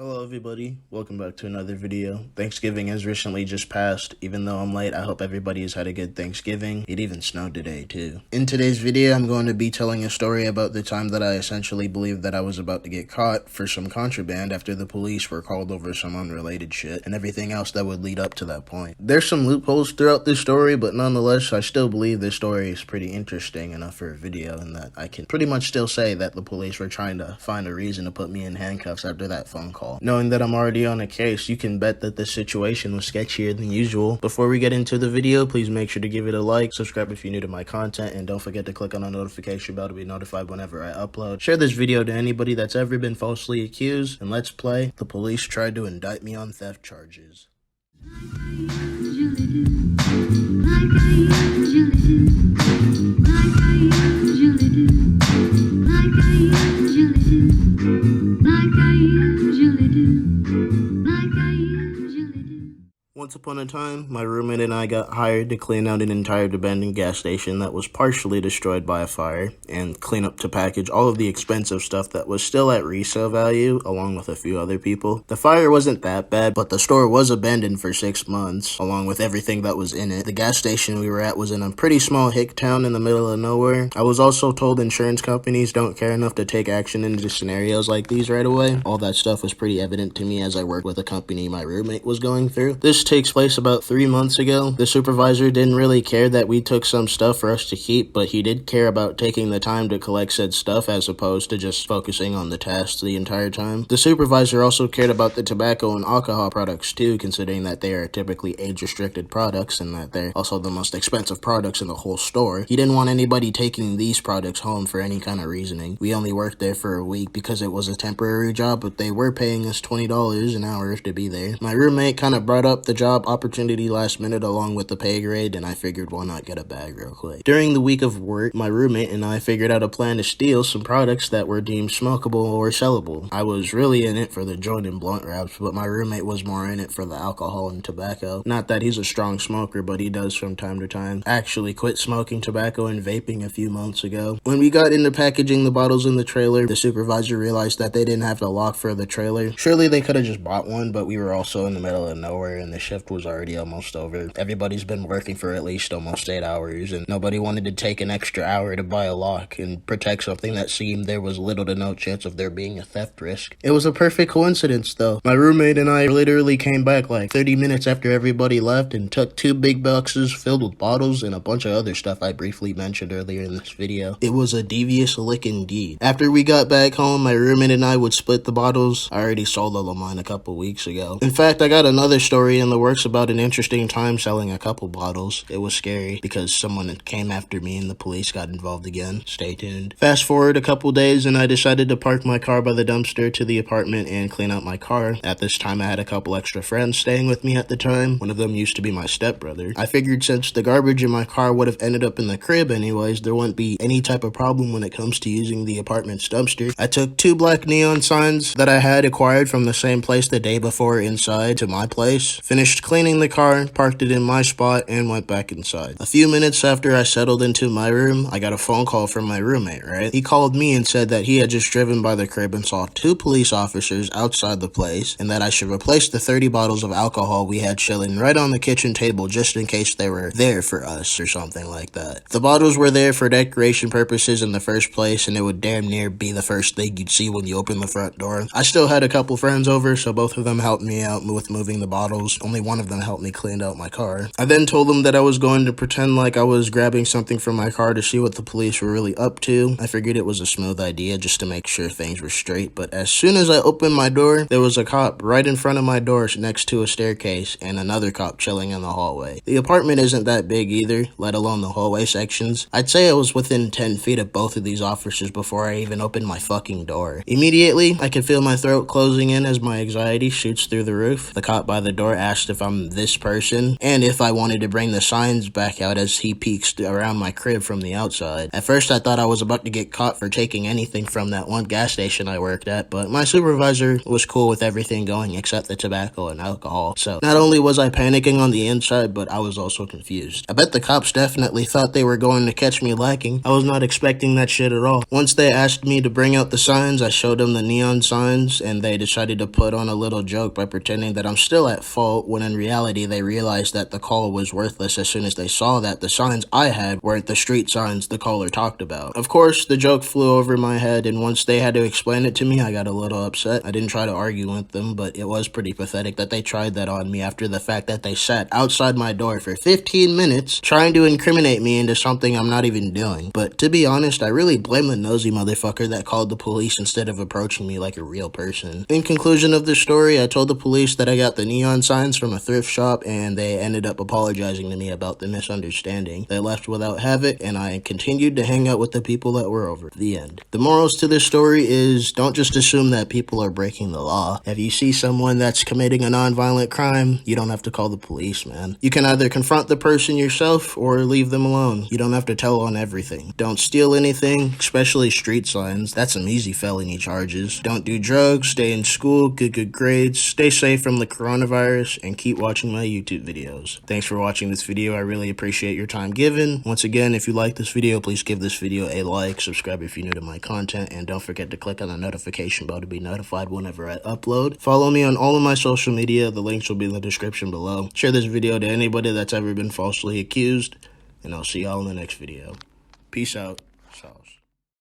Hello everybody, welcome back to another video. Thanksgiving has recently just passed. Even though I'm late, I hope everybody has had a good Thanksgiving. It even snowed today too. In today's video, I'm going to be telling a story about the time that I essentially believed that I was about to get caught for some contraband after the police were called over some unrelated shit and everything else that would lead up to that point. There's some loopholes throughout this story, but nonetheless, I still believe this story is pretty interesting enough for a video, and that I can pretty much still say that the police were trying to find a reason to put me in handcuffs after that phone call. Knowing that I'm already on a case, you can bet that the situation was sketchier than usual. Before we get into the video, please make sure to give it a like, subscribe if you're new to my content, and don't forget to click on the notification bell to be notified whenever I upload. Share this video to anybody that's ever been falsely accused, and let's play The Police Tried to Indict Me on Theft Charges. Once upon a time, my roommate and I got hired to clean out an entire abandoned gas station that was partially destroyed by a fire, and clean up to package all of the expensive stuff that was still at resale value, along with a few other people. The fire wasn't that bad, but the store was abandoned for 6 months, along with everything that was in it. The gas station we were at was in a pretty small hick town in the middle of nowhere. I was also told insurance companies don't care enough to take action into scenarios like these right away. All that stuff was pretty evident to me as I worked with a company my roommate was going through. This takes place about 3 months ago. The supervisor didn't really care that we took some stuff for us to keep, but he did care about taking the time to collect said stuff as opposed to just focusing on the tasks the entire time. The supervisor also cared about the tobacco and alcohol products too, considering that they are typically age-restricted products and that they're also the most expensive products in the whole store. He didn't want anybody taking these products home for any kind of reasoning. We only worked there for a week because it was a temporary job, but they were paying us $20 an hour to be there. My roommate kind of brought up the job opportunity last minute along with the pay grade, and I figured why not get a bag real quick. During the week of work, my roommate and I figured out a plan to steal some products that were deemed smokable or sellable. I was really in it for the joint and blunt wraps, but my roommate was more in it for the alcohol and tobacco. Not that he's a strong smoker, but he does from time to time. I actually quit smoking tobacco and vaping a few months ago. When we got into packaging the bottles in the trailer, the supervisor realized that they didn't have the lock for the trailer. Surely they could have just bought one, but we were also in the middle of nowhere and the shift was already almost over. Everybody's been working for at least almost 8 hours, and nobody wanted to take an extra hour to buy a lock and protect something that seemed there was little to no chance of there being a theft risk. It was a perfect coincidence though. My roommate and I literally came back like 30 minutes after everybody left and took 2 big boxes filled with bottles and a bunch of other stuff I briefly mentioned earlier in this video. It was a devious lick indeed. After we got back home, my roommate and I would split the bottles. I already sold all of mine a couple weeks ago. In fact, I got another story in the works about an interesting time selling a couple bottles. It was scary because someone came after me and the police got involved again. Stay tuned. Fast forward a couple days and I decided to park my car by the dumpster to the apartment and clean out my car. At this time I had a couple extra friends staying with me at the time. One of them used to be my stepbrother. I figured since the garbage in my car would have ended up in the crib anyways, there wouldn't be any type of problem when it comes to using the apartment's dumpster. I took 2 black neon signs that I had acquired from the same place the day before inside to my place, finished cleaning the car, parked it in my spot, and went back inside. A few minutes after I settled into my room, I got a phone call from my roommate, right? He called me and said that he had just driven by the crib and saw 2 police officers outside the place, and that I should replace the 30 bottles of alcohol we had chilling right on the kitchen table just in case they were there for us or something like that. The bottles were there for decoration purposes in the first place, and it would damn near be the first thing you'd see when you open the front door. I still had a couple friends over, so both of them helped me out with moving the bottles. Only one of them helped me clean out my car. I then told them that I was going to pretend like I was grabbing something from my car to see what the police were really up to. I figured it was a smooth idea just to make sure things were straight, but as soon as I opened my door, there was a cop right in front of my door next to a staircase and another cop chilling in the hallway. The apartment isn't that big either, let alone the hallway sections. I'd say I was within 10 feet of both of these officers before I even opened my fucking door. Immediately, I could feel my throat closing in as my anxiety shoots through the roof. The cop by the door asked asked if I'm this person, and if I wanted to bring the signs back out as he peeks around my crib from the outside. At first, I thought I was about to get caught for taking anything from that one gas station I worked at, but my supervisor was cool with everything going except the tobacco and alcohol. So not only was I panicking on the inside, but I was also confused. I bet the cops definitely thought they were going to catch me lacking. I was not expecting that shit at all. Once they asked me to bring out the signs, I showed them the neon signs, and they decided to put on a little joke by pretending that I'm still at fault, when in reality they realized that the call was worthless as soon as they saw that the signs I had weren't the street signs the caller talked about. Of course, the joke flew over my head, and once they had to explain it to me, I got a little upset. I didn't try to argue with them, but it was pretty pathetic that they tried that on me after the fact that they sat outside my door for 15 minutes trying to incriminate me into something I'm not even doing. But to be honest, I really blame the nosy motherfucker that called the police instead of approaching me like a real person. In conclusion of the story, I told the police that I got the neon signs from a thrift shop, and they ended up apologizing to me about the misunderstanding. They left without havoc, and I continued to hang out with the people that were over. The end. The morals to this story is, don't just assume that people are breaking the law. If you see someone that's committing a non-violent crime, you don't have to call the police, man. You can either confront the person yourself or leave them alone. You don't have to tell on everything. Don't steal anything, especially street signs. That's some easy felony charges. Don't do drugs, stay in school, get good grades, stay safe from the coronavirus, and keep watching my YouTube videos. Thanks for watching this video. I really appreciate your time given. Once again, if you like this video, please give this video a like, subscribe if you're new to my content, and don't forget to click on the notification bell to be notified whenever I upload. Follow me on all of my social media. The links will be in the description below. Share this video to anybody that's ever been falsely accused, and I'll see y'all in the next video. Peace out. Sauce.